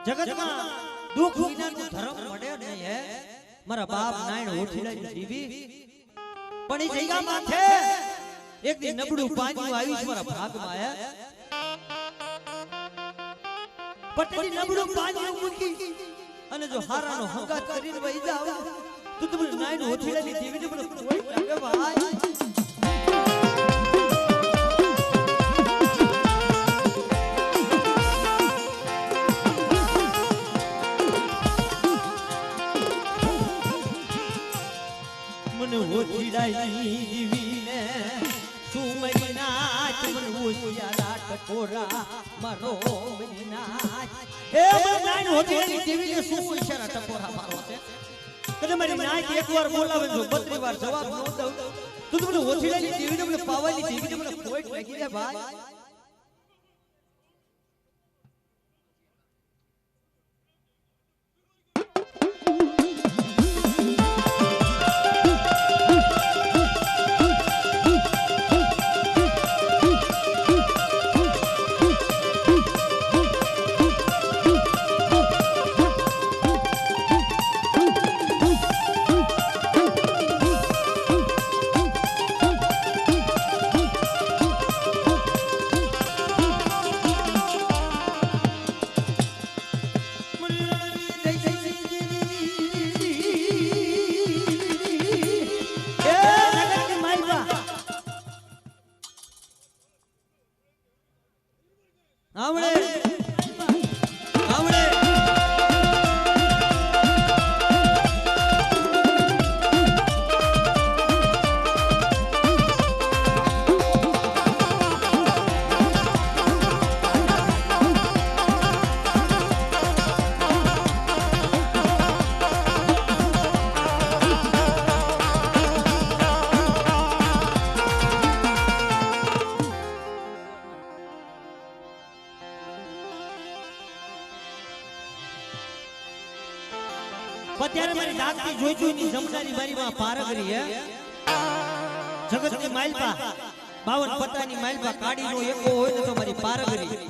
જગતમાં દુઃખ વિનાનું ધર્મ મળે નહીં હે મારા બાપ નાયણ ઓઠીલાની દીવી પણ એ જગ્યા માથે એક દી નબળું પાણી આવ્યું છે મારા ભાગમાં હે પટડી નબળું પાણી મૂકી અને જો હારાનો હંગાત કરીને વઈ જાવ તો તમે નાયણ ઓઠીલાની દીવીને મને કોઈ લાગે ભાઈ ઓઠીડાઈ દીવીને સુમરી નાચ મન ઓશિયારા ટકોરા મારો મરી નાચ એ નાઈન ઓઠીડાઈ દીવીને શું ઓશિયારા ટકોરા મારો છે કદે મારી નાચ એકવાર બોલાવે તો 32 વાર જવાબ ન દઉં તું મને ઓઠીડાઈ દીવીને મને પાવાની દીવીને મને પોઈન્ટ લાગી જાય ભાઈ અત્યારે મારી દાંતની જોઈ જોઈની જમનારી મારીમાં પારગરી હે જગતની માલપા 52 પત્તાની માલપા કાડીનો એકો હોય ને તો મારી પારગરી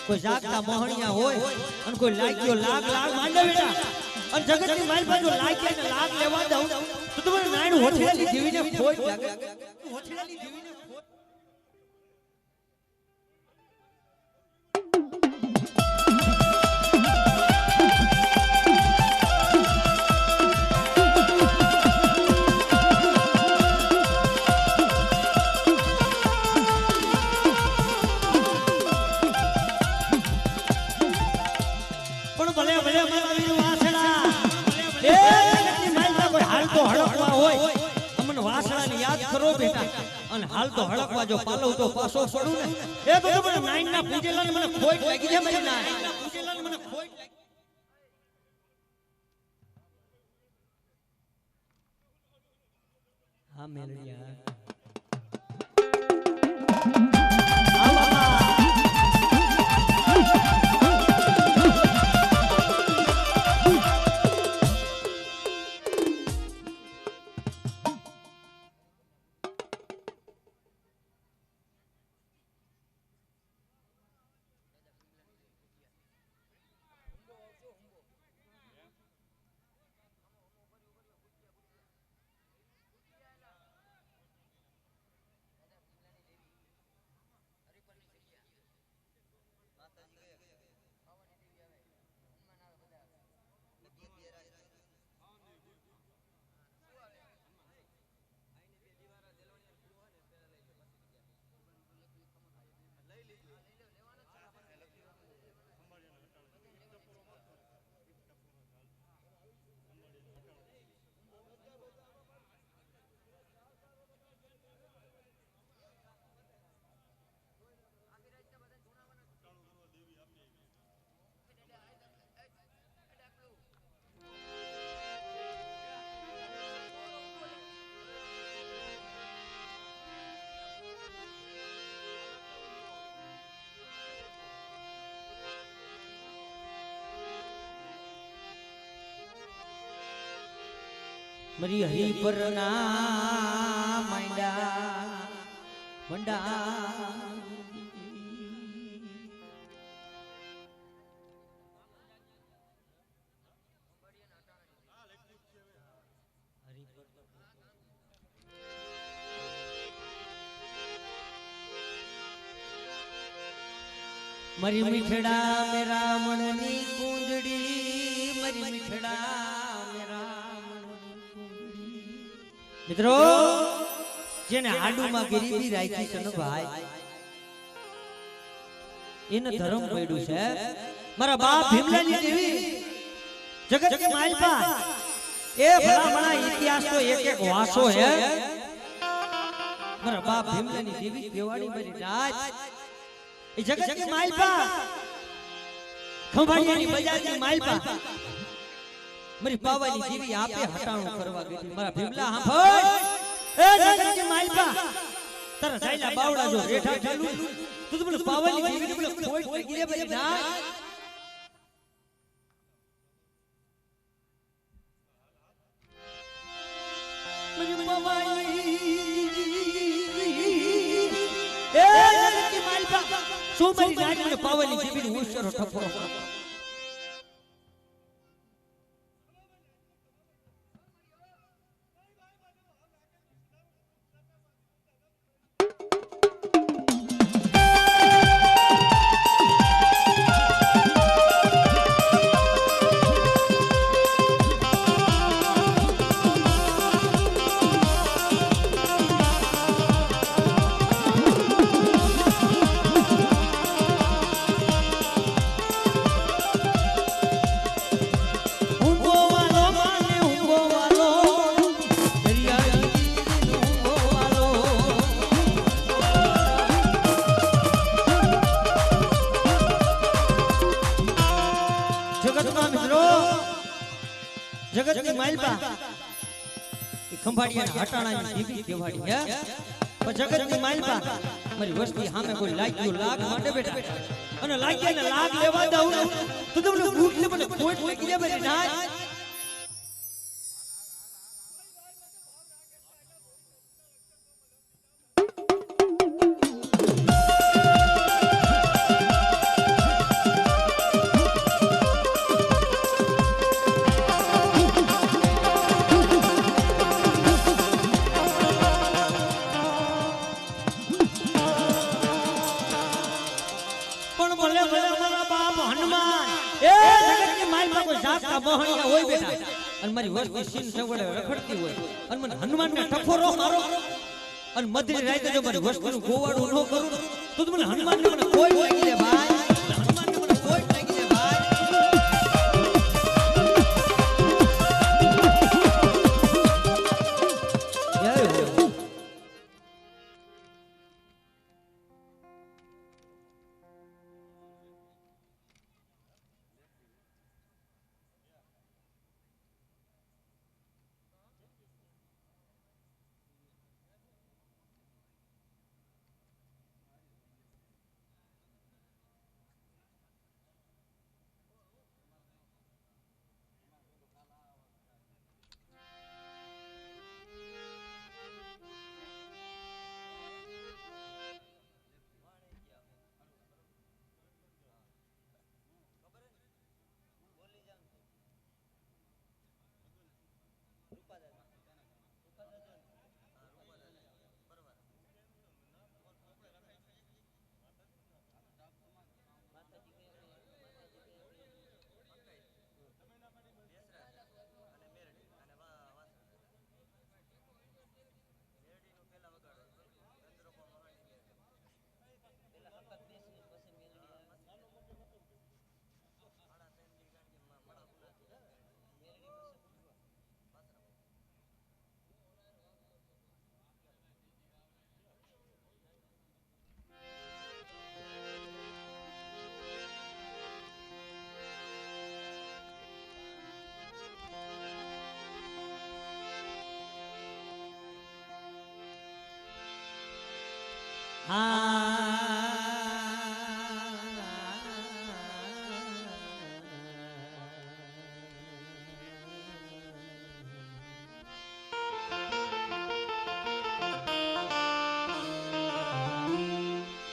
કોઈ જાગતા મોહણિયા હોય અને કોઈ લાગ્યો લાગ લાગ માંડે બેટા અને જગતની માલ બાજુ લાગ્યા ને લાગ લેવા દઉં તો તમારે નાયણ હોઠેલાની દેવીને ખોટ લાગે હોઠેલાની દેવીને હાલ તો હળકવા જો પાલવ તો પાછો પડું ને એ તો મને નાઈન ના પૂજેલા ને મને ખોટ લાગી છે મારી નાઈન ના પૂજેલા ને મને ખોટ લાગી હા મેલડિયા મરી હરી પર ના માંડા મંડા મરી મીઠડા મેરા મણની કુંજડી મરી મીઠડા મેરા મણની કુંજડી મિત્રો જેને હાડુમાં ગરીબી રાખી છે ને ભાઈ એને ધર્મ પડ્યું છે મારા બાપ ભીમલાની દેવી જગત કે માલપા એ ભલામણા ઇતિહાસ તો એક એક વાસો હે મારા બાપ ભીમલાની દેવી દેવાડી મારી રાજ એ જગત કે માલપા ખંભાળિયાની બજારની માલપા મારી પાવાની દેવી આપે હટાણું કરવા ગઈ મારા ભીમલા સાંભળ એ જગત કે માલપા તારા સાઈલા બાવડા જો રેઠા ઠેલું તું તો મને પાવાની દેવી મને કોઈ પડી ગઈ ભાઈ ના મને પાવાની એ જગત કે માલપા શું મારી રાજ મને પાવાની દેવી હોશિયારો ઠપરો જગતની માલપા એ ખંભાળિયાના હટાણાની દેવી કેવાડી હે પણ જગતની માલપા મારી વસ્તી સામે કોઈ લાગ્યો લાગ માટે બેઠા અને લાગ્યા ને લાગ લેવા દઉં તો તમને બૂટ લે મને કોટ લાગી દે મારી નાચ મોહણિયા હોય બેટા અને મારી વસ્તી સીન સંગડે રખડતી હોય અને મને હનુમાનને ટફોરો મારો અને મધરી રાતે જો મારી વસ્તીનું ગોવાડું ન કરું તો મને હનુમાનને મને કોઈ લાગી દે ભાઈ હનુમાનને મને કોઈ લાગી દે ભાઈ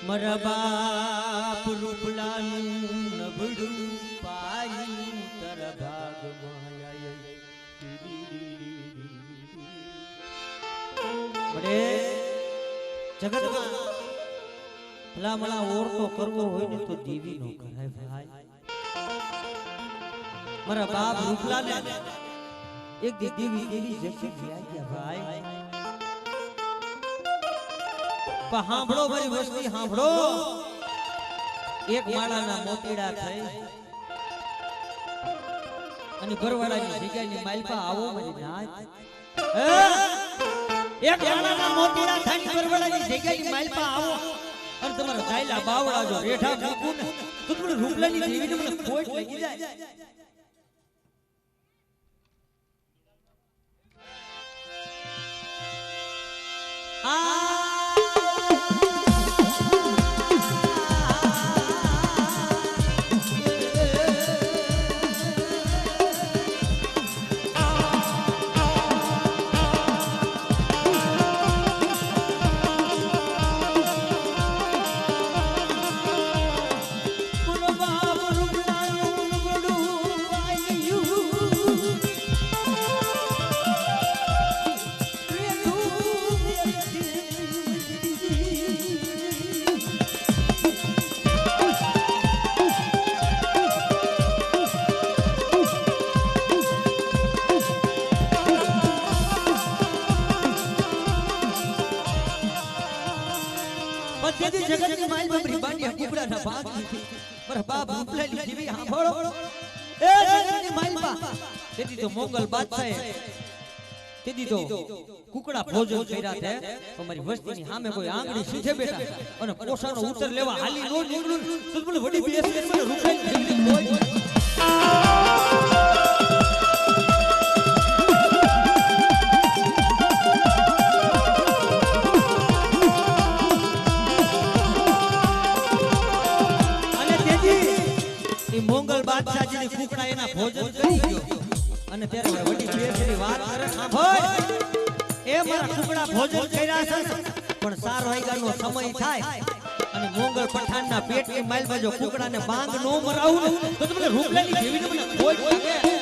મારા બાપ રૂપલાનું નબળું પાયું તારા ભાગમાં મળે જગતમાં ભલામણા ઓરતો કરવો હોય ને તો દેવી નો કરાય ભાઈ મારા બાપ રૂપલાને એક દેવી જખી ગયા ભાઈ પણ સાંભળો મારી વસ્તી સાંભળો એક માળાના મોતીડા થઈ અને ઘરવાળાની જગ્યાની માલપા આવો મારી નાચ એક માળાના મોતીડા થઈ ઘરવાળાની જગ્યાની માલપા આવો અને તમારા જાયલા બાવળા જો રેઠા મૂકું ને તો તમને રૂપલાની દેવીને મને ખોટ લાગી જાય જગતની માલ બબરી બાંડિયા કુકડાના ભાગ નથી પર બાપ રૂપલાની જીવી સાંભળો એ જગતની માલપા તેથી તો મોગલ બાદશાહે તેથી તો કુકડા ભોજન કર્યા છે અમારી વસ્તીની સામે કોઈ આંગળી સીધે બેઠા અને પોષાનો ઉત્તર લેવા હાલી નો નીકળું તો મને વડી બેસ કે મને રૂપલાની જીવી કોઈ મોગલ બાદશાહજીની કુકડા એના ભોજન કરી ગયો અને ત્યારે વડી બેસની વાત કરે સાંભળ એ મારા કુકડા ભોજન કર્યા છે પણ 4 વાગ્યાનો સમય થાય અને મોગલ પઠાણના પેટની માલમાં જો કુકડાને બાંગ નો મરાવું તો તમને રૂપલાની દેવીને મને કોઈ લાગે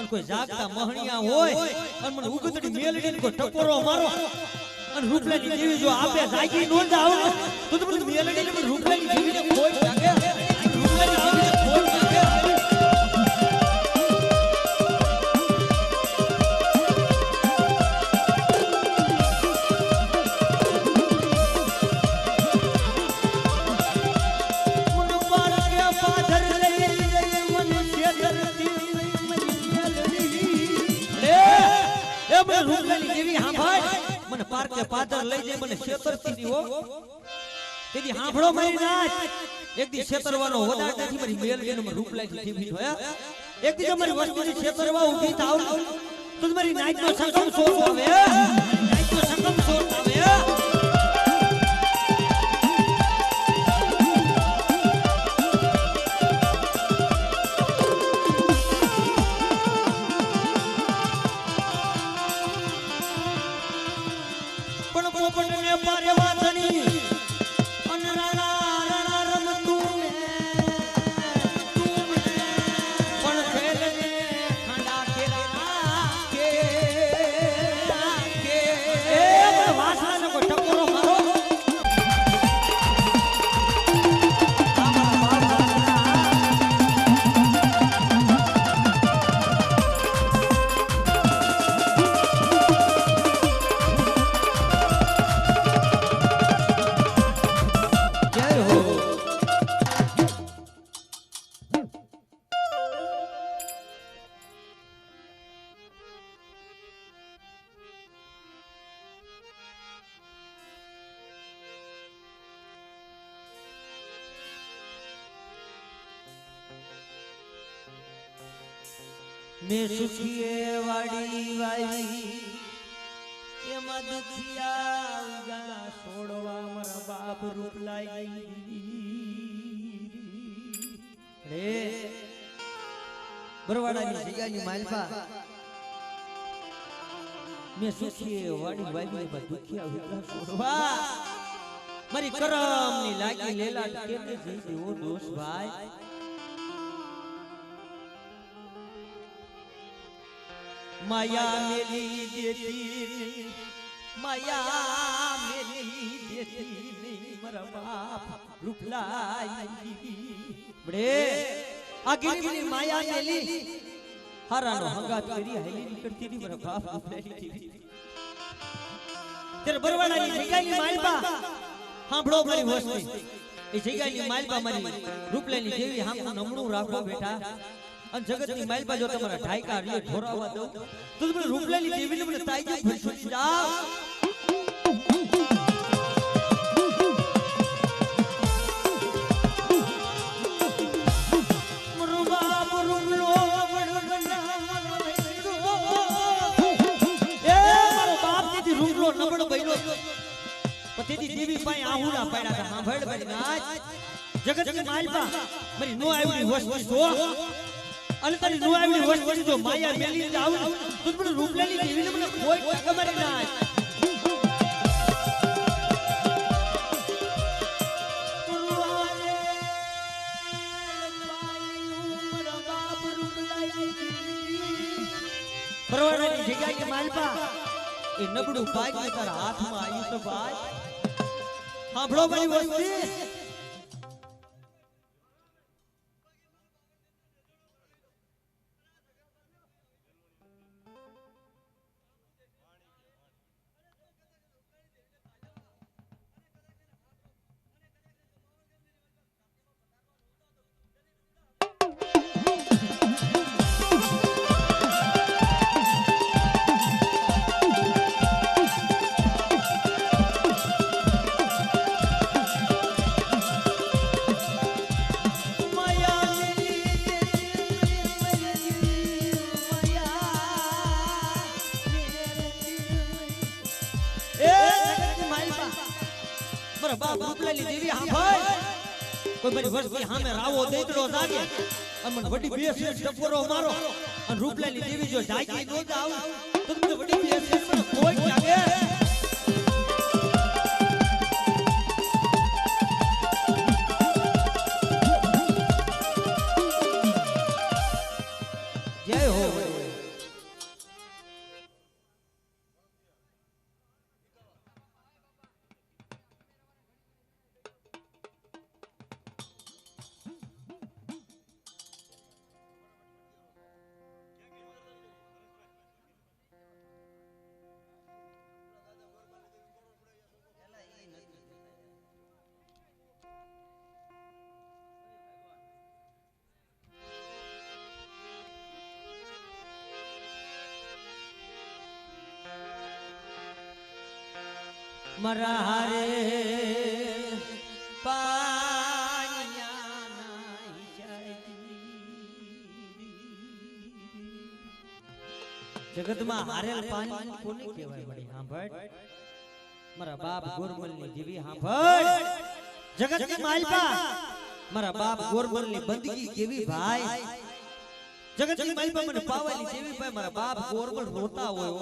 કોઈ જાગતા મહણિયા હોય અને મને ઉગતડી મેલડીને કોઈ ટકોરો મારો અને રૂપલાની દેવી જો આપે જાગી નો જાવ તો તમને મેલડીને મને રૂપલાની દેવીને કોઈ જાગે રૂપલાની દેવીને કોઈ જાગે રૂપલાની દેવી સાંભળ મને પાર્કે પાદર લઈ જાય મને છેતરતી ની હો તેથી સાંભળો મારી નાચ એક દી છેતરવાનો વદાડ નથી મારી મેલડીને મને રૂપલાની દેવી જોયા એક દી મારી વસ્તીની છેતરવા ઊભી થાવ તો મારી નાચનો સંગમ સોર આવે નાચનો સંગમ સોર આવે પોપટને પારે વાતની અન રાણા રમતું તું પણ ખેલને ખંડા કેલા કે એ વાસણાનો કોઈ મેં સુખીએ વાડી વાઈ એમાં દુખિયા ઉગા છોડવા મારા બાપ રૂપલાઈ રે બરવાડાની જગ્યાની માલપા મેં સુખીએ વાડી વાઈ એમાં દુખિયા ઉગા છોડવા મારી કરમની લાગી લેલાટ કેને જઈ દેવો દોષ ભાઈ माया मेली देती माया मेली देती नहीं मरा बाप रूपलाई बड़े आगिरी माया मेली हरानो हंगात करी हेली निकलती नहीं मरा बाप रूपलाई तेरे बरवाड़ा की जगह की मालपा हांभळो मारी वस्ती ए जगह की मालपा मारी रूपलाई देवी हमको नमणू राखो बेटा अन जगत की मालपा जो तुम्हारा ढाईका रियो ढोरावा दो तो तुमने रूपलाली देवी ने મને તાઈ જ ફરસું જાવ મરુબા મરુલો એ મારો બાપ દીદી રૂમલો નબળો બૈલો પતિથી દેવી પાય આહુડા પાડ્યા હતા સાંભળ બડી નાચ જગત की मालपा મારી નો આવી વસ્તુ જો અને તારી નો આવી વસ્તુ જો માયા મેલી જાવ તો મને રૂપલાલી દેવીને મને કોઈ ખબર ના પરવાડાની જગ્યા કે માલપા એ નબળું ભાગ તારા હાથમાં આવ્યું તો ભાઈ સાંભળો મારી વસ્તી बाप रूपलाली देवी हां भाई कोई बड़ी वस्ती हां में रावो देतड़ो जागे अमन वडी बेसेस टपोरो मारो अन रूपलाली देवी जो जागी नो जाव तो तुमने वडी बेसेस में कोई जागे जय हो मरा रे पानिया नाई जाई जगत में हारेल पानी कोने कहेवाय बड़ी हांभळ मारा बाप गोरमल ની દેવી हांभळ जगत की मालपा मारा बाप गोरमल ની બંદગી કેવી ભાઈ जगत की मालपा મને પાવાની દેવી ભાઈ मारा बाप गोरमल રોતા હોય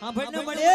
हांभळ ન મળે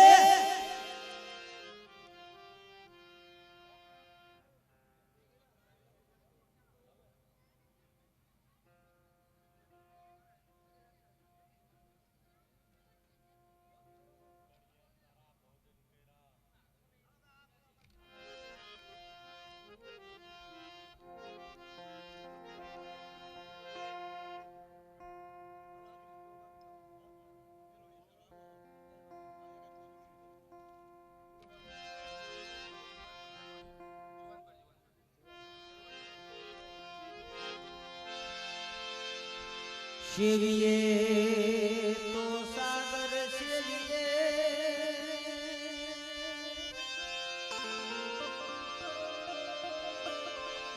शिविए तो सागर शिविए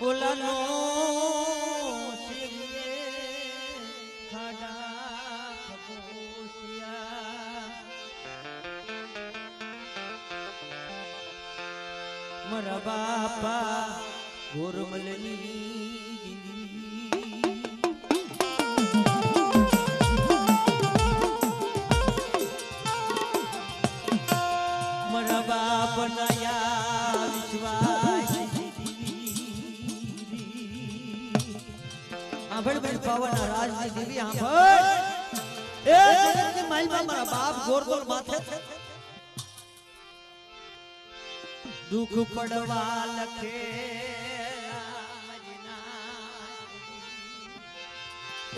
बोला नो शिविए खड़ा મારા બાપા ગોરમલની મારા બાપ નયા વિશ્વાસ આંભળ બન પવન રાજની દેવી આંભળ એ જગતની માલમાં મારા બાપ ગોરગોર માથે દુઃખ પડવા લખે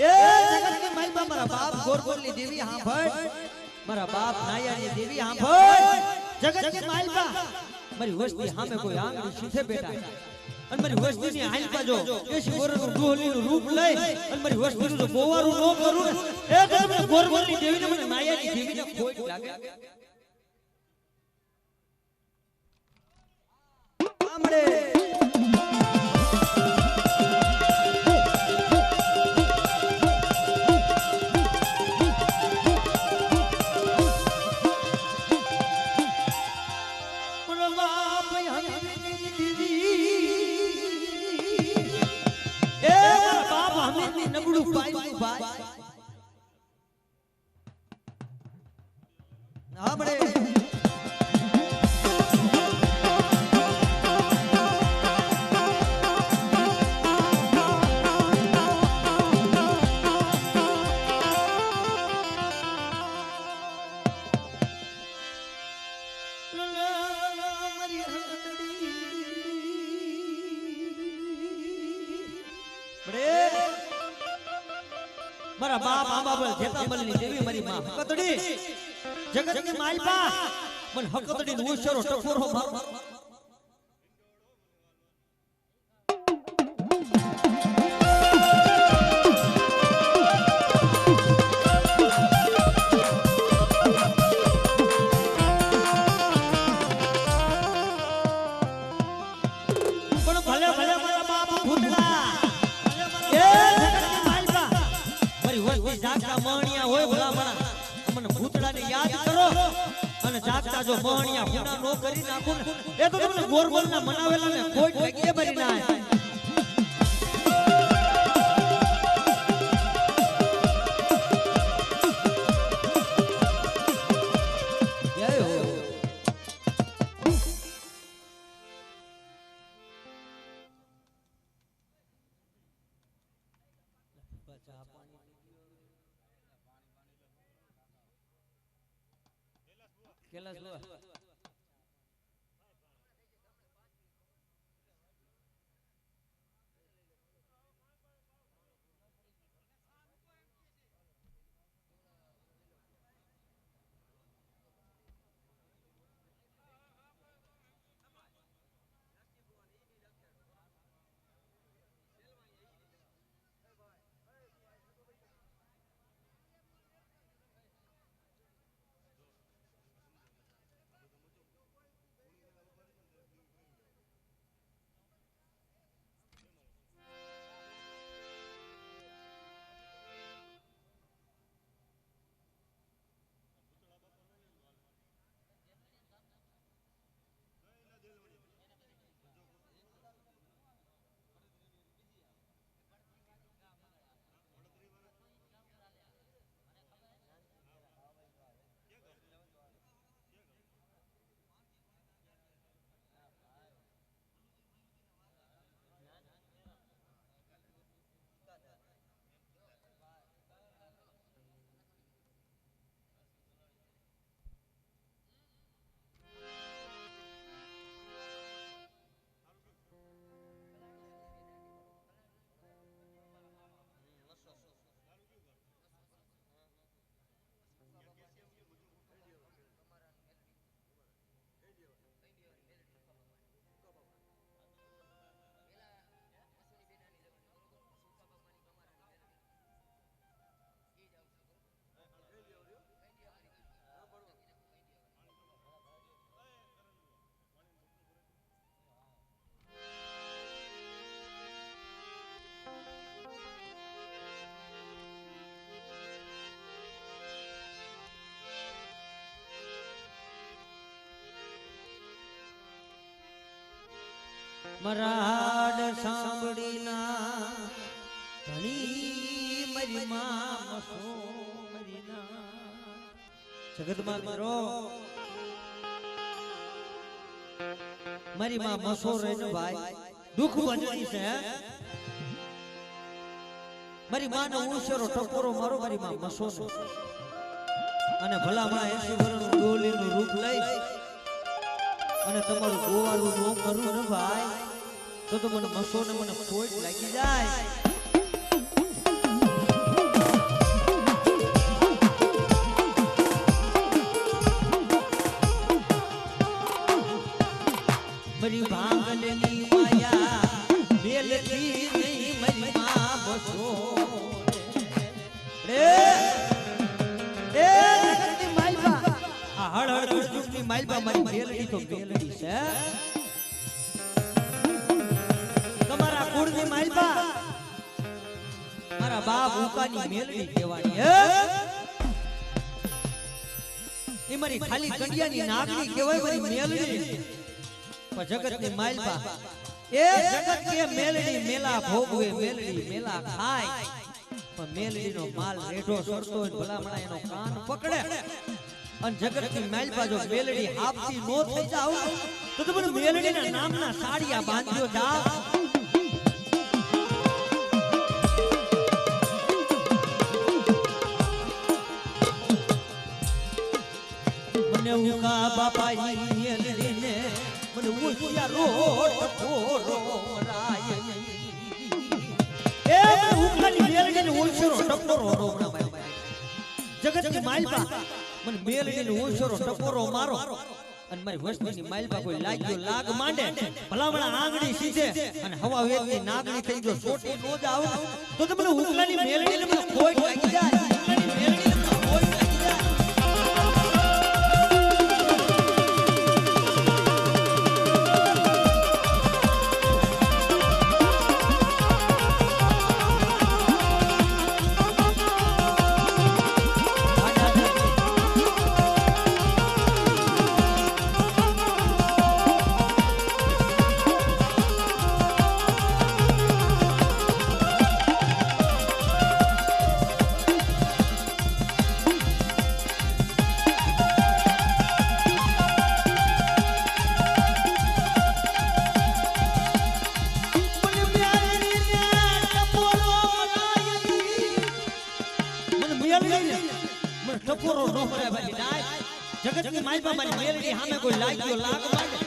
એ જગતની માલમાં મારા બાપ ગોરગોરની દેવી આંભળ મારા બાપ નાયાની દેવી આંભળ જગતની માલમાં મારી વસ્તી સામે કોઈ આંગળી સીધે બેઠા અને મારી વસ્તીની આંખા જો એ શિવરનું ડોલીનું રૂપ લઈ અને મારી વસ્તીનું જો બોવારું ન કરું એ તમે ગોરગોરની દેવીને મને નાયાની દેવીને ખોટ લાગે આમડે નબળું પાયું ભાઈ આપણે મારા બાપ આંબાબલ જેતાબલની દેવી મારી માં હકતડી જગતની માલપા મન હકતડી નો ઉશરો ટકોરો મારો પણ ભલે ભલે મારા બાપ ભૂતડા એ જગતની માલપા વસ્તી જાગતા મહણિયા હોય ભલામણા મને ભૂતડાને યાદ કરો અને જાગતા જો મહણિયા હુના નો કરી નાખું ને એ તો તમને ગોરગોરના મનાવેલા ને કોઈ ભાગ્ય ભરી ના કેલાસ લો મરાડ સાંભળીના ધણી મારી માં મસો મરીના જગતમાં મિત્રો મારી માં મસો રે ને ભાઈ દુઃખ બની છે મારી માનો ઉછેરો ટકોરો મારો મારી માં મસો નો અને ભલામણા 80 વર્ષનું ડોલીનું રૂપ લઈ અને તમારું ગોવાળું નો કરું ને ભાઈ તો મને મસો ને મને ખોટ લાગી જાય મારી ભાંગલની માયા બેલથી નહીં મારી માં બસો રે એ જગતની માલબા આ હળ કૃષ્ણની માલબા મારી બેલડી તો બેલડી છે તમારા કુળની માલબા મારા બાપ ઉકાની મેલડી કહેવાની હે એ મારી ખાલી કંડિયાની નાગની કહેવાય મારી મેલડી જગતની માલબા એ જગત કે મેલડી મેલા ભોગવે મેલડી મેલા ખાય પણ મેલડીનો માલ રેઢો સરતો હોય ભલામણા એનો કાન પકડે અને જગતની માલબા જો મેલડી હાપતી નો થઈ જાવ તો તમને મેલડીના નામના સાડિયા બાંધ્યો જાવ મને ઉકા બાપાઈ મેલડીને મને ઉસિયા રોટ પોરો રાય એ ઉકાની મેલડીને ઉસરો ટપોરો રોમણા ભાઈ જગતની માલબા મને મેલડીને ઉસરો ટપોરો મારો અને મારી વસ્તીની માલબા કોઈ લાગ્યો લાગ માંડે ભલામણા આંગળી સીધે અને હવા વેગની નાગણી થઈ ગયો છોટી નો જાવ તો તમને ઉકલાની મેલડીને મને કોઈ લાગી જાય ઉકલાની મેલડીને મને કોઈ લાગી જાય જગતની માલબા મારી મેલડી સામે કોઈ લાગ્યો લાગ માંડે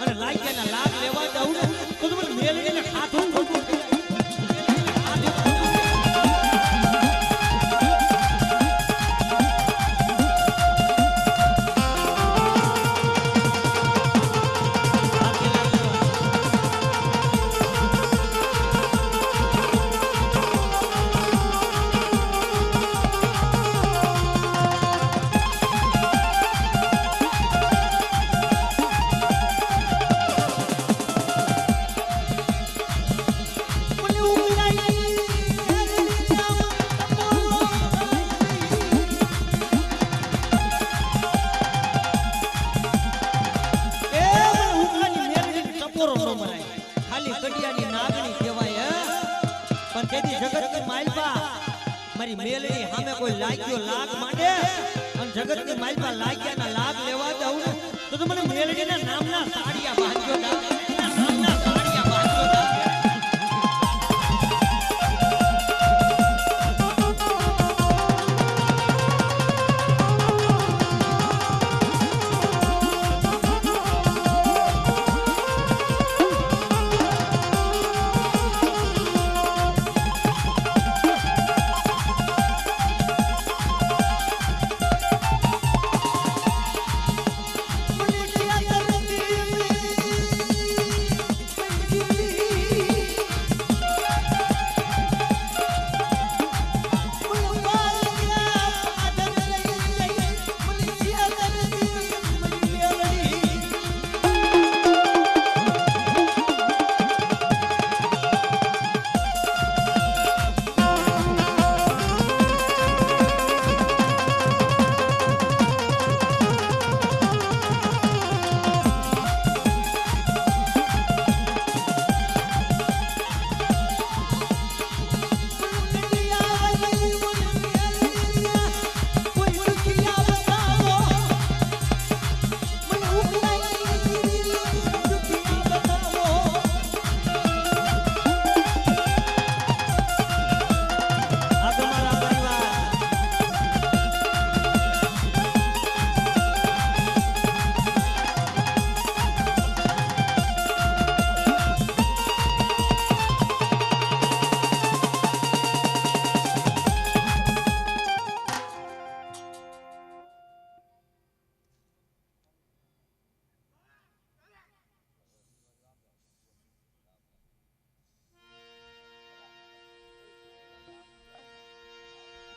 અને લાગ્યાના લાગ લેવા જાવ ને તો તમને મેલડીને ખાધું ખોટું ખાલી કડિયાની નાગણી કહેવાય પણ તેથી જગતની માલબા મારી મેલડી સામે કોઈ લાગ્યો લાગ માંડે અને જગતની માલબા લાગ્યાના લાગ લેવા જાવ ને તો મને મેલડીના નામના સાડિયા બાંધ્યો નામના સાડિયા બાંધ્યો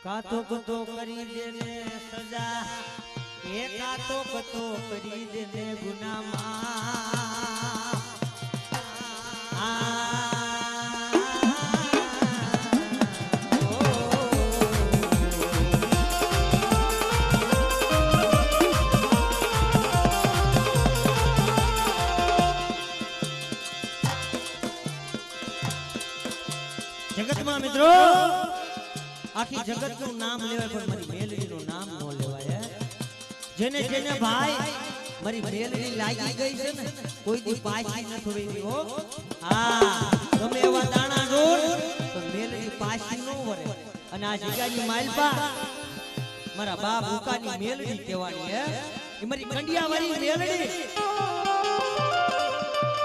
કાતો કતો કરી દે ને સજા એ કાતો કતો કરી દે ને ગુનામાં જગતમાં મિત્રો આખી જગત નું નામ લેવાય પણ મારી મેલડી નું નામ ન લેવાય જેને જેને ભાઈ મારી મેલડી લાગી ગઈ છે ને કોઈ દી પાછી ન છોડી હો હા તમે એવા દાણા જોર તો મેલડી પાછી ન વરે અને આ જગ્યાની માલપા મારા બાપ ઉકાની મેલડી કહેવાની હે એ મારી કંડિયાવાળી મેલડી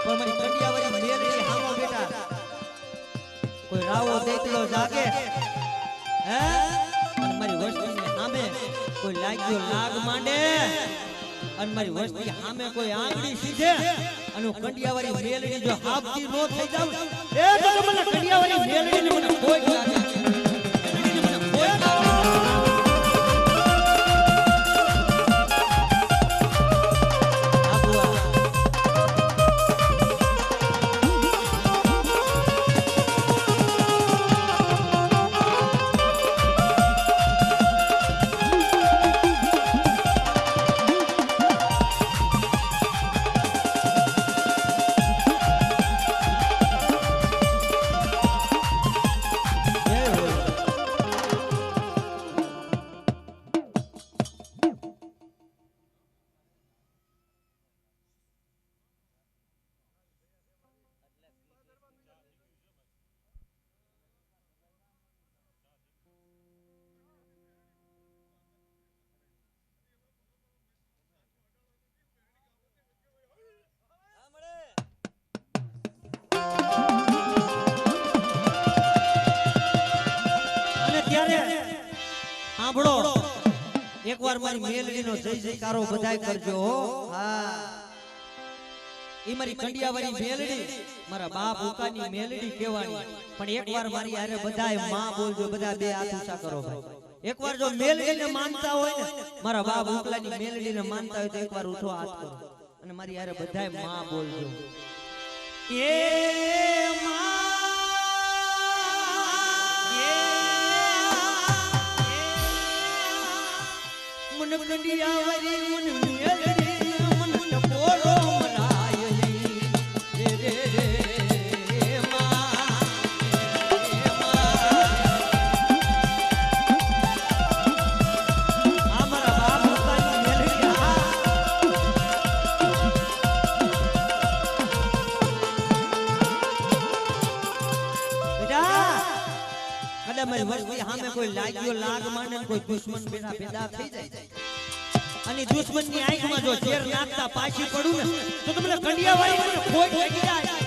પણ મારી કંડિયાવાળી મેલડી હામો બેટા કોઈ રાવો દેખલો જાગે હે અને મારી વસ્તીને સામે કોઈ લાગ્યો લાગ માંડે અને મારી વસ્તી સામે કોઈ આંગળી સીધે અને કંડિયાવાળી મેલડી જો હાફતી નો થઈ જાવ એ તો મને કંડિયાવાળી મેલડીને મને કોઈ લાગે મને કોઈ સાંભળો એકવાર મારી મેલડીનો જય જયકારો બધાય કરજો હા ઈ મારી કંડિયાવાળી મેલડી મારા બાપ ઉકાની મેલડી કહેવાની પણ એકવાર મારી આરે બધાય માં બોલજો બધા બે હાથ ઊંચા કરો ભાઈ એકવાર જો મેલડીને માનતા હોય ને મારા બાપ ઉકલાની મેલડીને માનતા હોય તો એકવાર ઊંચો હાથ કરો અને મારી આરે બધાય માં બોલજો એ માં मन कंडियावारी मन मेलडी मन पोरो मरायली रे रे रे हमारा बाप उकानी मेलडी बेटा कदे मारी वस्ती सामे कोई लाग्यो लाग माने कोई दुश्मन बेटा पैदा થઈ જાય અને દુશ્મનની આંખમાં જો ઝેર નાખતા પાછી પડું ને તો તમને કંડિયાવાળી મને ખોટ લાગી જાય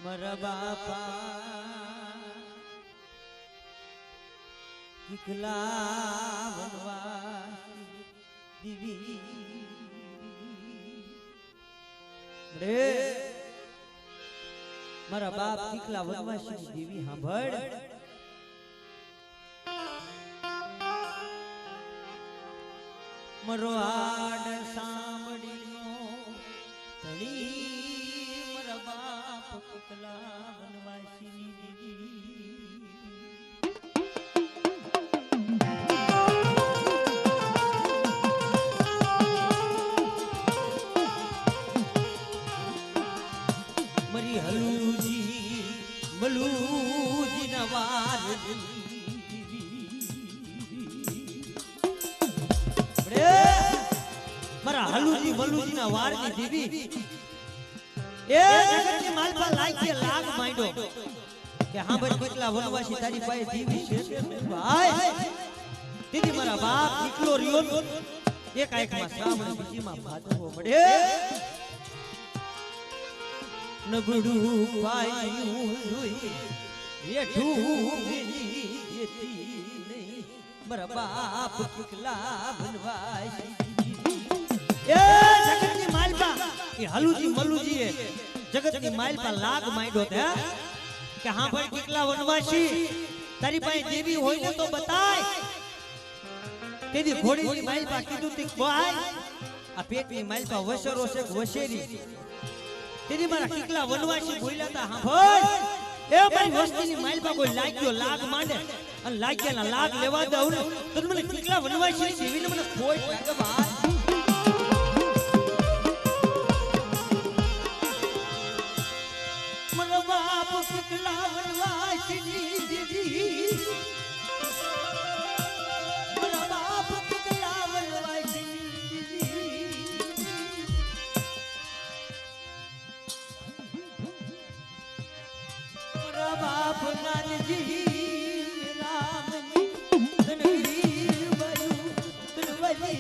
મારા બાપા કિકલા વનવાસી દીવી રે મારા બાપ કિકલા વનવાસી દીવી સાંભળ મરો આડ સાંભળીનો ધણી મારા બાપ કિકલા વનવાસી દીવી મરી હલુજી મલુજી નવાર મારા હલુજી મલુજી ના વાર ની દેવી એ જગત ની માલપા લાગી લાગ માંડ્યો કે હા ભાઈ કેટલા વનવાસી તારી પાસે દેવી છે ભાઈ દીદી મારા બાપ નીકળો રહ્યો એક આંખમાં શ્રાવણ બીજી માં ભાદરવો મળે નબળું પાયું જોઈ રેઠું મેલી દેતી નહીં મારા બાપ કિકલા વનવાસી એ જગતની માલપા એ હલુજી મલુજી એ જગતની માલપા લાગ માંડ્યો તે કે હા ભાઈ કિકલા વનવાસી તારી પાસે દેવી હોય ને તો બતાય તેદી ઘોડીની માલપા કીધું તી ભાઈ આ પેટની માલપા વસરો છે વસેરી તેદી મારા કિકલા વનવાસી બોલ્યા તા હા ભાઈ એ મારી વસ્તીની માલપા કોઈ લાગ્યો લાગ માંડે અને લાગ્યાના લાગ લેવા દઉં ને તો મને કિકલા વનવાસી દેવીને મને કોઈ લાગે ભાઈ કિકલા વનવાસી દીદી મારા બાપ કિકલા વનવાસી દીદી મારા બાપ નાનજી રામની ધનવીર બનુ ધનવલી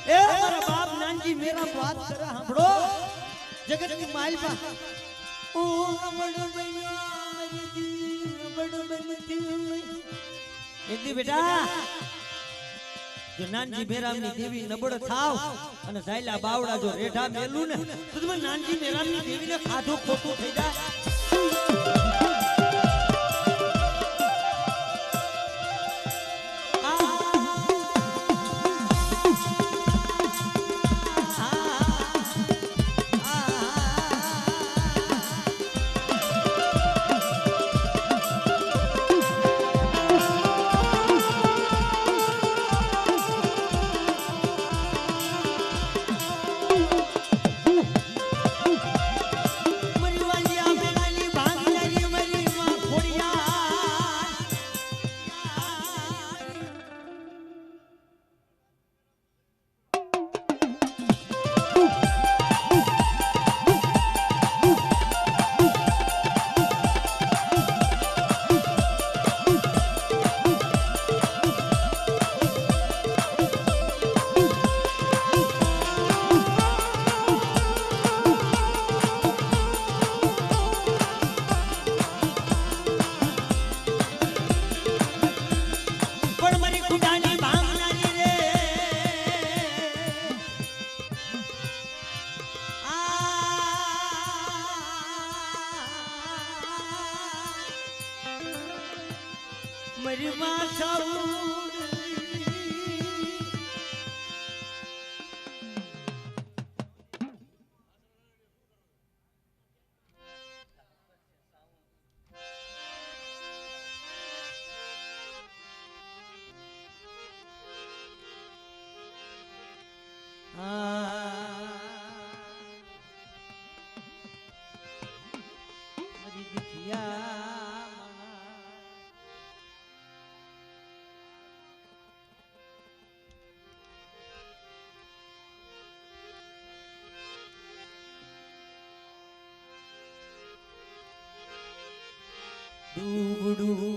એ મારા બાપ નાનજી મેરા વાત કરે સાંભળો જગતની માલપા ઓ રમણ બૈયા દી રમણ બનતી એદી બેટા જો નાનજી મેરામની દેવી નબળ થાવ અને ઝાયલા બાવડા જો રેઢા મેલું ને તો તમે નાનજી મેરામની દેવીને ખાધો ખોટું થઈ જાય મરી માં સાઉડ મરી દિખિયા ડૂબડું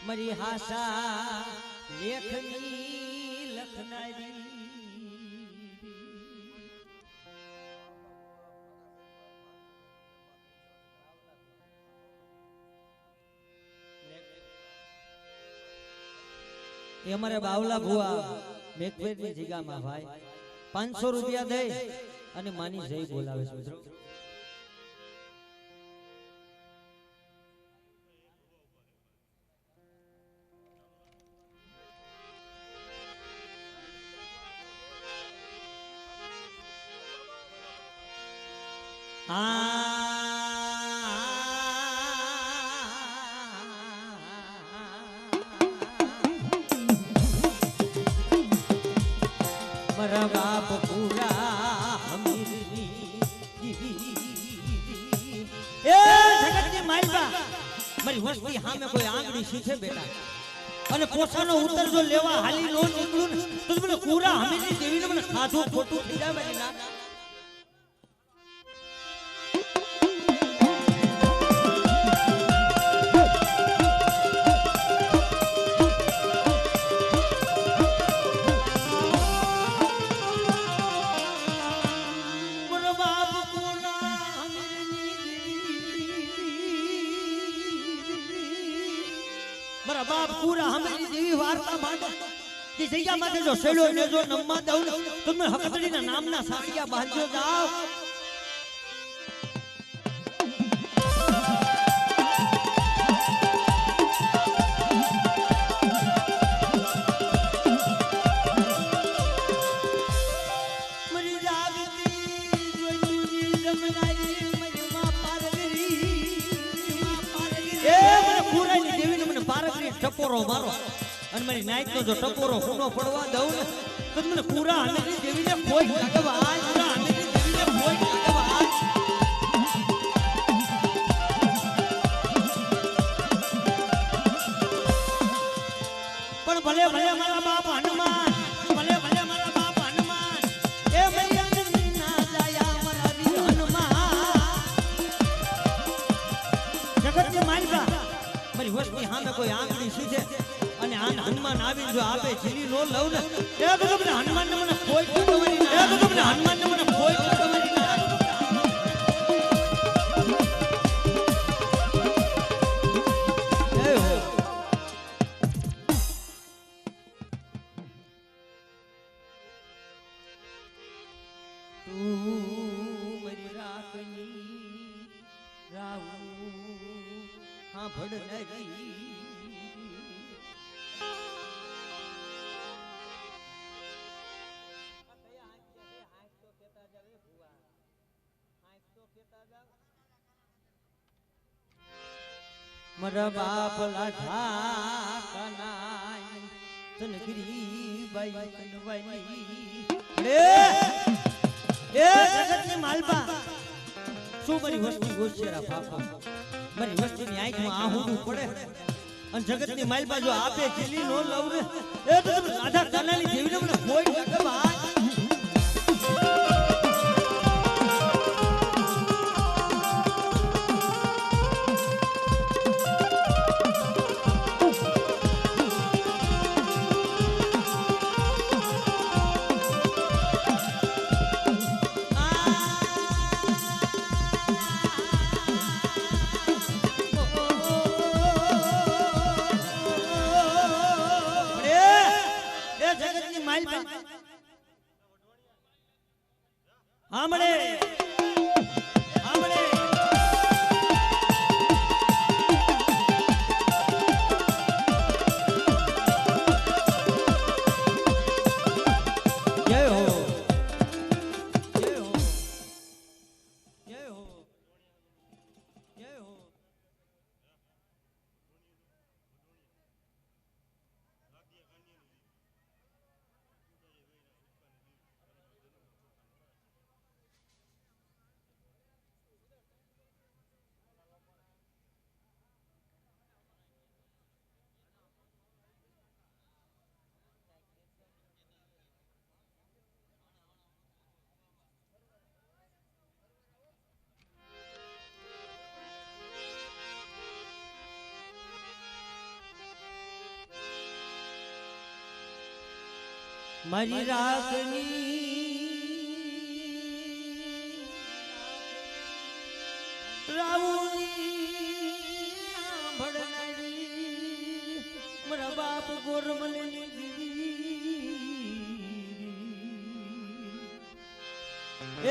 મરી હાસા લેખની લખનારી એ અમારે બાવલા ભુવા મેઘપેટની જગ્યામાં ભાઈ 500 રૂપિયા દે અને માની જય બોલાવે છે મિત્રો. મારા બાપ પૂરા મારી વસ્તી સામે કોઈ આંગળી શીખે બેટા અને પોસાનો ઉત્તર જો લેવા હાલી નો નીકળું તો મને પૂરા હમીની દેવીને મને ખાધું ખોટું થઈ જાય મારી ના. મારા બાપ પૂરા હમેની દેવી વાર્તા માંડે કે જગ્યા માટે જો સેડો ને જો નમવા દઉં તો તમે હકતડીના નામના સાડિયા બાંધજો જાઓ. મરી જાગતી જોઈની જમનાઈ મજમાં પારગરી એ મને પૂરાની દેવીને મને પારગરી ટપોરો મારો અને મારી નાઈટ નો જો ટપોરો ખૂનો પડવા દઉં ને તો મને પૂરા હમેની દેવીને કોઈ લાગવા પૂરા હમેની દેવીને કોઈ લાગવા પણ ભલે ભલે મારા બાપ હનુમાન ભલે ભલે મારા બાપ હનુમાન એ મેરી અંજની ના જાયા મારા વીર હનુમાન જગતની માલિકા મારી વસ્તી સામે કોઈ આંગળી સીધે અને હનુમાન આવી જો આપે જીલી નો લઉં ને એ તો તમને હનુમાન ને મને કોઈ ટકવાની ના એ તો તમને હનુમાન ને મને કોઈ ટકવાની ના. એ હો તું મરી રાખની રાહુ હા ભડનરી મારા બાપ લાઠા કનાઈ તનગરી બાઈ કનવાઈ એ જગતની માલપા શું મારી વસ્તી ગોશેરા બાપા મારી વસ્તીની આંખમાં આહુડું પડે અને જગતની માલપા જો આપે જીલી નો લવ ને એ તો તમે રાધા કાનાની દેવીને મને કોઈ ટકવા મારી રાખની રાવુની ભડનારી મારા બાપ ગોરમલની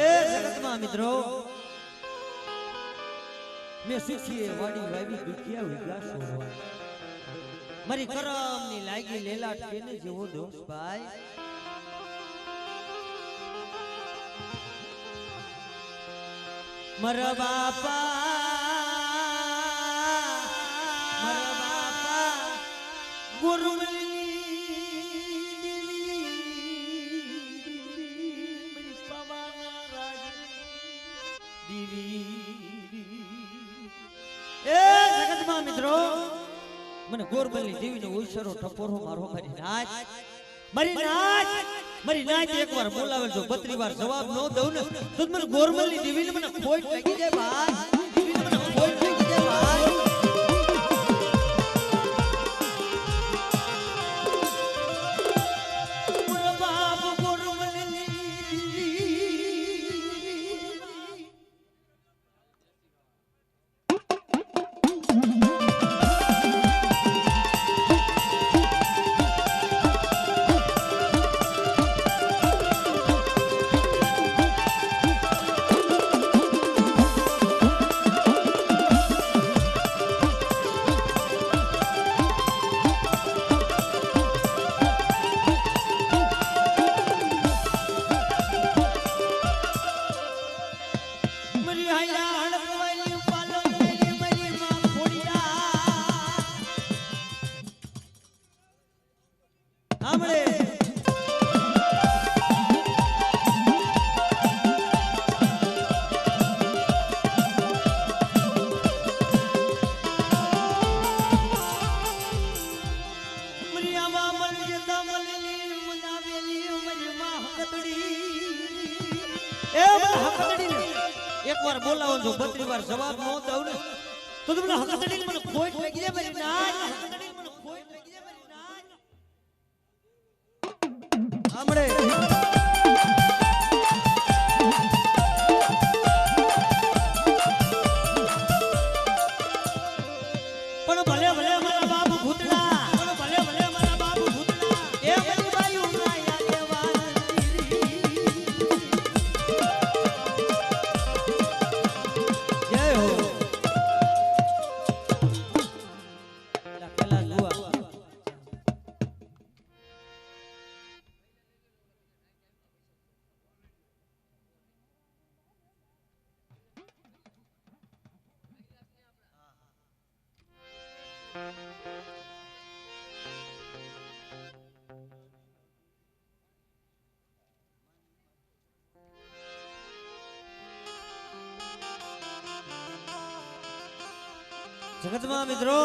એ જગતમાં મિત્રો મેં સુખીએ વાડી વાવી દુખિયા વિગા સોરવા મારી કરમની લાગી લેલાટ કેને જેવો દોષ ભાઈ મારા બાપા ગુરુમલી પવાના રાજ દીવી એ જગતમાં મિત્રો મને ગોરબલની દેવીનો ઉઈસરો ટપોરો મારો મારી નાચ એકવાર બોલાવે જો 32 વાર જવાબ ન દઉં ને તો મને ગોરબલની દેવીને મને ખોટ લાગી જાય ભાઈ દેવીને મને ખોટ લાગી જાય ભાઈ મારા બાપ ગોરબલની એકવાર બોલાવો જો 32 વાર જવાબ ન દઉં ને તો તમને હકતડી મને ખોટ લાગી જાય મારી નાચ હકતડી મને ખોટ લાગી જાય મારી નાચ આમળે પણ ભલે ભલે મારા બાપ ભૂતડા પણ ભલે ભલે મારા બાપ ભૂતડા એ મારી બાયુ ના યાદે જગતમાં મિત્રો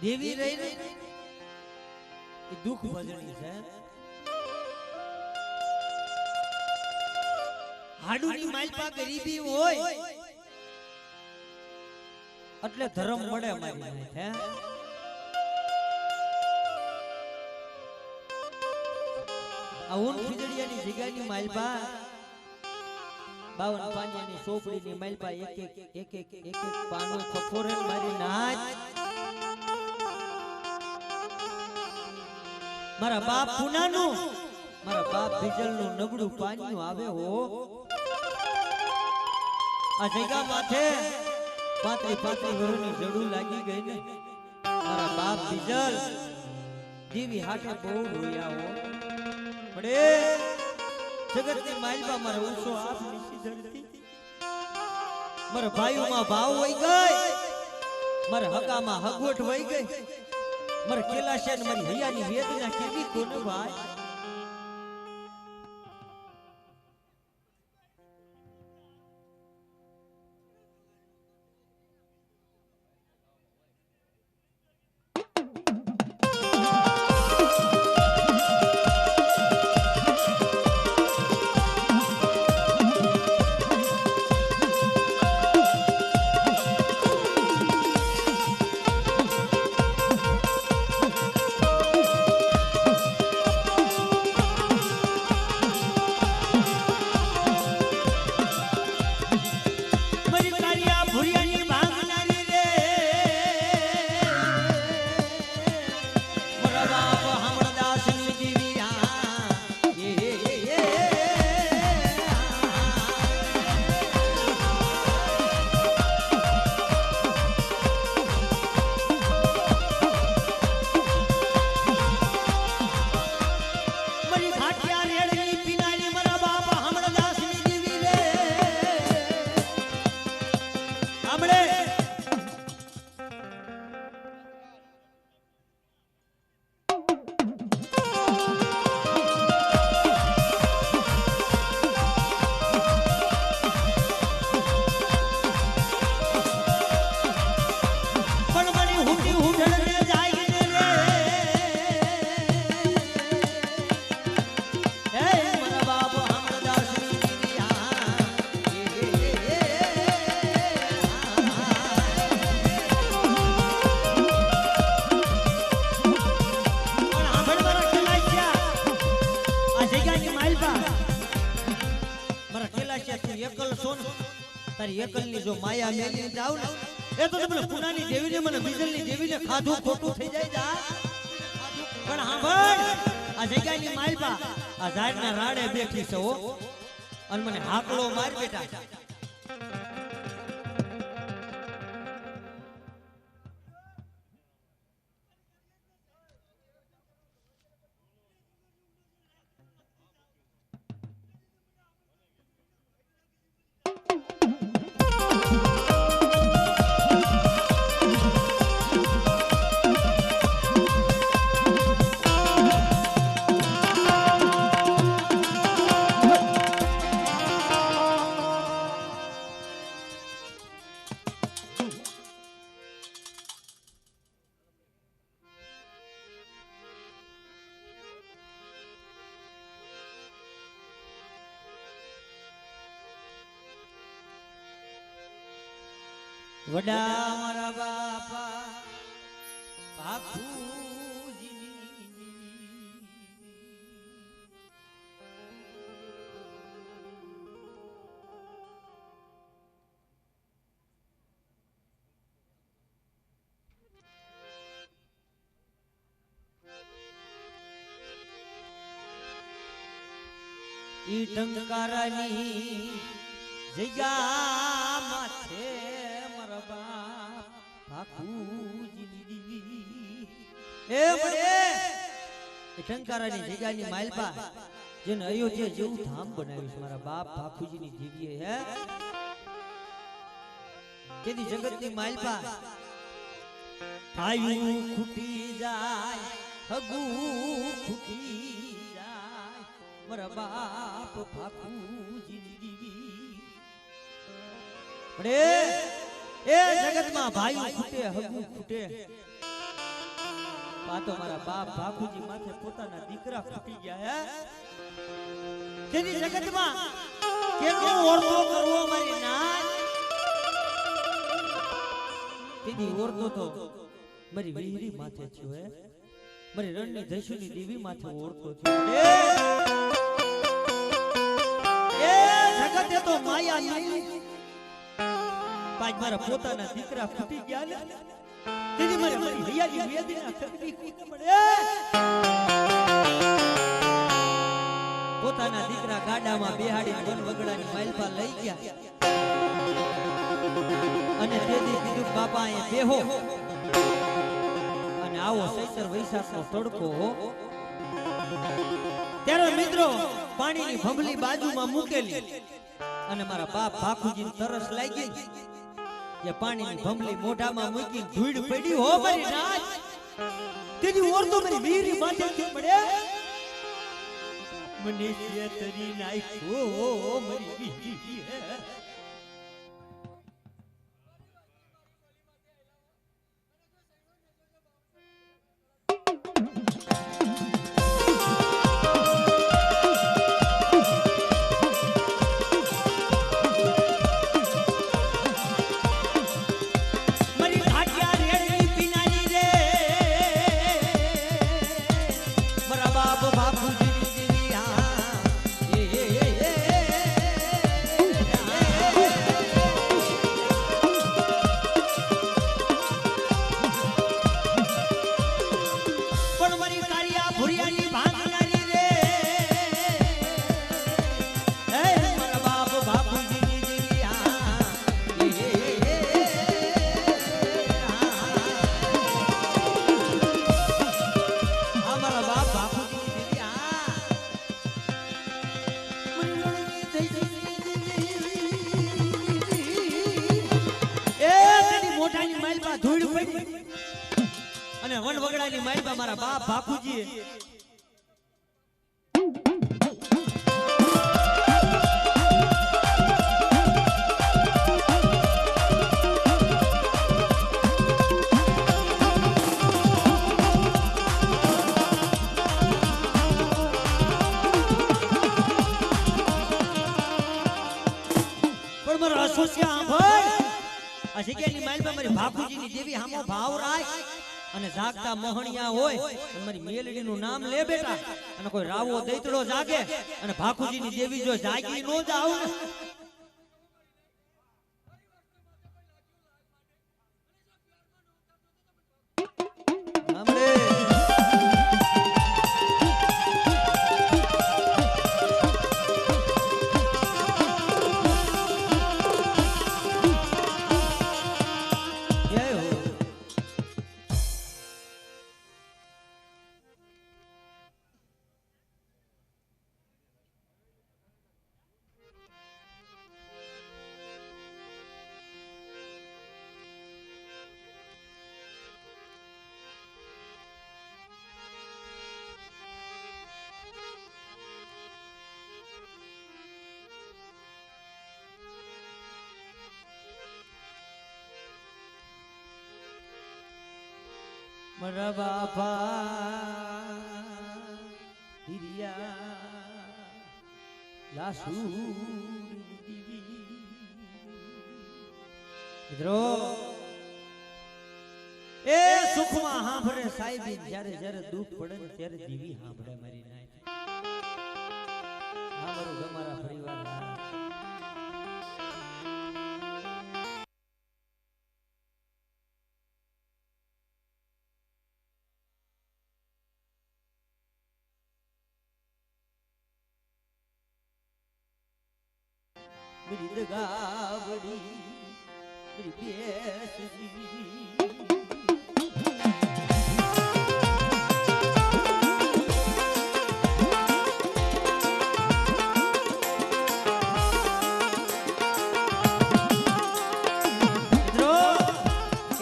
દેવી રહી ને એ દુઃખ ભજણી છે હાડુની માલપા ગરીબી હોય એટલે ધર્મ મળે અમારી હે આ ઊન ખીજડીયાની જગ્યાની માલપા 52 પાનિયાની સોપડીની માલપા એક એક પાનો ખફોરે મારી નાચ મારા બાપ પુનાનું મારા બાપ ભીજલનું નબળું પાનિયું આવે હો આ જગ્યા માથે 35 વર્ષની જડું લાગી ગઈ ને મારા બાપ ભીજલ દેવી હાથે બહુ રોયા હો પડે જગતની માલપા મારા ઉસો આપ નીચી જડતી મારા ભાઈઓમાં ભાવ વઈ ગઈ મારા હગામાં હગવટ વઈ ગઈ મારા કેલાશા ને મારી હૈયાની વેદના કેવી કોને ભાઈ તારી એકલની જો માયા મેલી જાવ ને એ તો તમને પુનાની દેવીને મને બીજલની દેવીને ખાધું ખોટું થઈ જાય જા પણ સાંભળ આ જગ્યાની માલપા આ ઝાડના રાડે બેઠી છે હો અને મને હાકલો માર બેટા વડા મારા બાપા બાપુજી ઈ ટંકારાની જગ્યા માથે ટંકારાની જગ્યાની માલપા જેને અયોધ્યા જેવું ધામ બનાવ્યું છે મારા બાપ ભાખુજીની જીવીએ હે તેની જગતની માલપા આયુ ખૂટી જાય હગુ ખૂટી જાય મારા બાપ ભાખુજીની જીવી એ જગતમાં ભાઈ ખૂટે હગુ ખૂટે પાતો મારા બાપ બાપુજી માથે પોતાના દીકરા ફૂટી ગયા હે તેની જગતમાં કેનો ઓરતો કરવો મારી નાન તેની ઓરતો તો મારી વીરી માથે થયો હે મારી રણની દશુની દેવી માથે ઓરતો થયો એ જગતે તો માયા નહીં પાજ મારા પોતાના દીકરા ફૂટી ગયા ને તેની મને મારી હૈયાજી વેદના તકલીફ પડે પોતાના દીકરા ગાડામાં બેહાડી વન વગડાની માલપા લઈ ગયા અને તેથી કીધું બાપા અહીંયા બેહો અને આવો સૈતર વૈશાખનો તડકો ત્યારે મિત્રો પાણીની ભંભલી બાજુમાં મૂકેલી અને મારા બાપ ભાખુજીને તરસ લાગી જે પાણીની ભંભલી મોઢામાં મૂકી ધૂળ પડી હો મારી નાચ તેની ઓર તો મારી વીરી માથે કે પડે મને તરી નાખ્યો મારી વીરી અને વન વગડાની માલપા મારા બાપ ભાખુજી પણ મારા અસોસિયા ભાઈ આ જગ્યાની માલપા મારી ભાખુજીની દેવી હામો ભાવ રાય અને જાગતા મોહણિયા હોય મારી મેલડીનું નામ લે બેટા અને કોઈ રાવો દૈતડો જાગે અને ભાખુજીની દેવી જો જાગી નો જાવ ને મારા બાપા હિરિયા લાસુ મિત્રો એ સુખમાં સાંભળે સાહેબી જ્યારે જ્યારે દુઃખ પડે ને ત્યારે દીવી સાંભળે મારી નાય આ મારું તમારા પરિવાર मेरी दगावड़ी मेरी बेसरी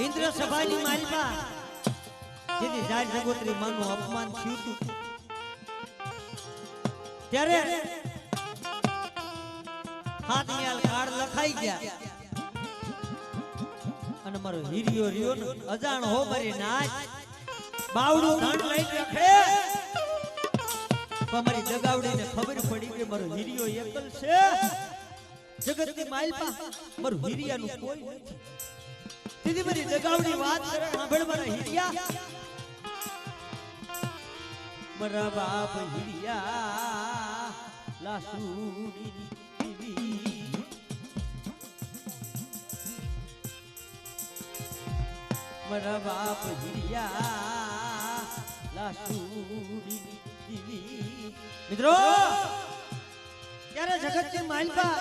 इंद्र सभानी मालिका જેની જાર જગોત્રી માનું અપમાન થયું હતું ત્યારે હાથિયાલ કાર્ડ લખાઈ ગયા અને મારો હીરિયો રહ્યો ને અજાણ હો મારી નાચ બાવડું ધણ લઈ રખડે પણ મારી દગાવડીને ખબર પડી કે મારો હીરિયો એકલ છે જગતની માલપા મારું હીરિયાનું કોઈ નથી દીદી મારી દગાવડી વાત કરે સાંભળ મારા હીરિયા મારા બાપ હીરિયા લાસુડી મારા બાપ હિરિયા લાસુડી દીવી મિત્રો ત્યારે જગતની માલિકા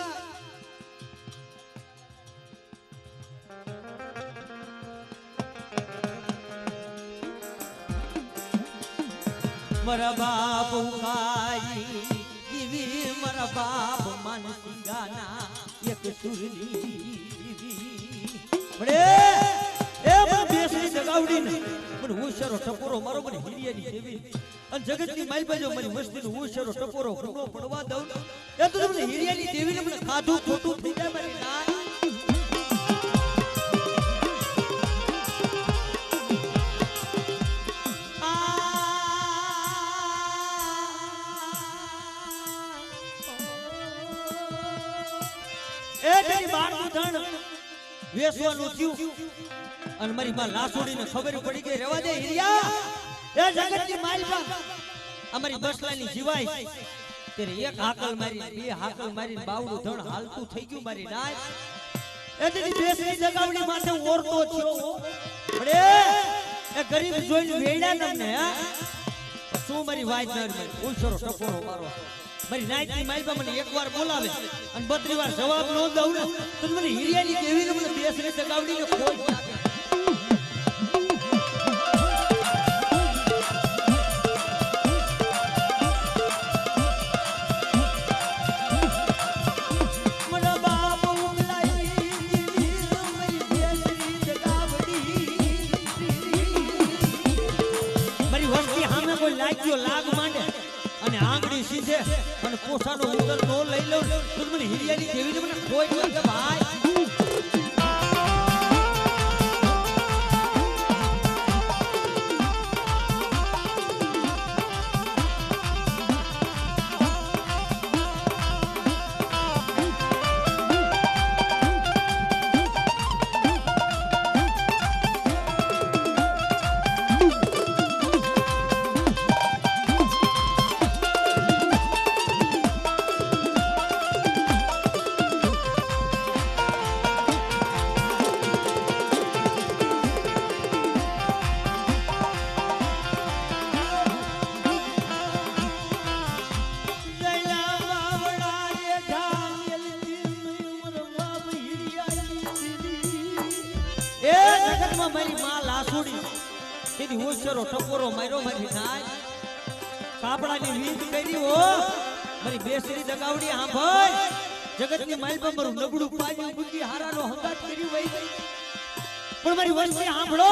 મારા બાપ ઉકાઈ દીવી મારા બાપ માનસી ગાના એક સુરલી દીવી બડે બેસરી જગાવડી ને મને હોશિયારો ટપોરો મારો મને હિરિયાની દેવી અને જગતની માલપા જો મારી વસ્તીનો હોશિયારો ટપોરો ખૂણો પડવા દઉં એ તો મને હિરિયાની દેવીને મને ખાધું ખોટું થઈ જાય મારી નાય એ તેની બાળનું ધણ વેસવાનું થયું અને મારી માં લાસોડીને ખબર પડી ગઈ રેવા દે હિરિયા એ જગતની માલપા અમારી બસલાની જીવાય તેરે એક હાકલ મારી બે હાકલ મારી બાવડું ધણ હાલતું થઈ ગયું મારી નાય એ તેની બેસની જગાવડી માથે ઓરતો થયો પડે એ ગરીબ જોઈને વેડ્યા તમને શું મારી વાઈટ મારી ઉલસરો ટપોરો મારો મારી નાયકની માલપા મને એકવાર બોલાવે અને 32 વાર જવાબ ન દઉં ને તો મને હિરિયાની દેવીને મને બેસની જગાવડીને ખોજ લાગે લાગ માંડે અને આંગળી સીધે અને પોસાનો ઉદર નો લઈ લઉં તો મને હિરિયાની દેવીને મને કોઈ લાગે ભાઈ મારી માં લાસુડી તેની હોશિયારો ટપોરો માર્યો મારી નાય કાપડાની વીજ કરી હો મારી બેસરી દગાવડી સાંભળ જગતની માલપા મારું નબળું પાયું બુદ્ધિ હારાનો હંગાત કરી વઈ ગઈ પણ મારી વસ્તી સાંભળો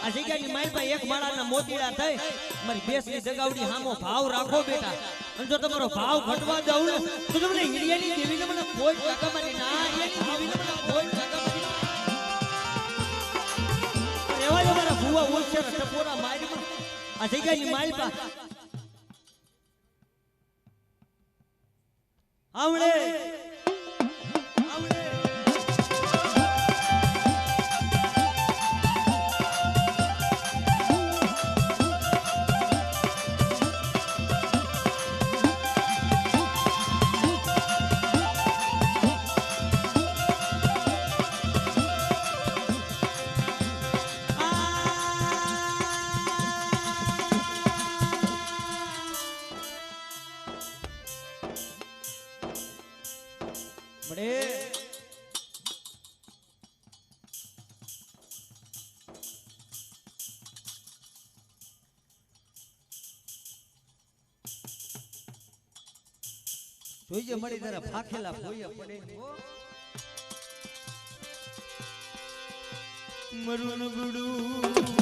આ જગ્યાની માલપા એક માળાના મોતીડા થઈ મારી બેસરી દગાવડી સામો ભાવ રાખો બેટા અને જો તમારો ભાવ ઘટવા દઉં ને તો તમને હિરિયાની દેવીને મને કોઈ ટકા મારી ના હિરિયાની દેવીને મને કોઈ ટકા મારી એવા મારા ભુવા ઓછા શેર ટપોરા મારીમાં આ જગ્યાની માલપા આવડે આવડે જોઈએ મળી તારા ફાખેલા ફોયા પડે મરુન ગુડું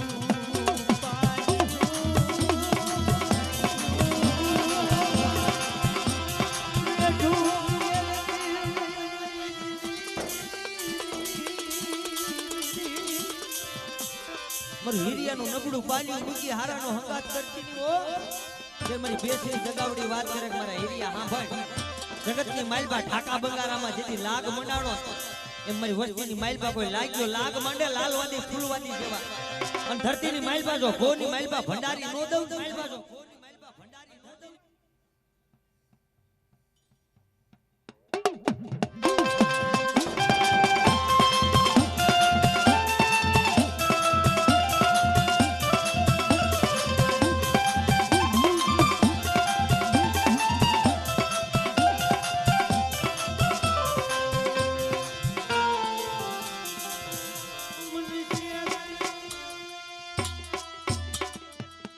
હીરિયાનું નબળું પાણી મૂકી હારાનો હંગાત કરતી હો જે મારી બેસી જગાવડી વાત કરે કે મારા હીરિયા સાંભળ જગતની માલબા ઠાકા બંગારામાં જેથી લાગ મંડાણો એમ મારી વસ્તીની માલબા કોઈ લાગ્યો લાગ માંડે લાલવાદી ફૂલવાદી જેવા અને ધરતીની માલબા જો ભોની માલબા ભંડારી નો દઉં માલબા જો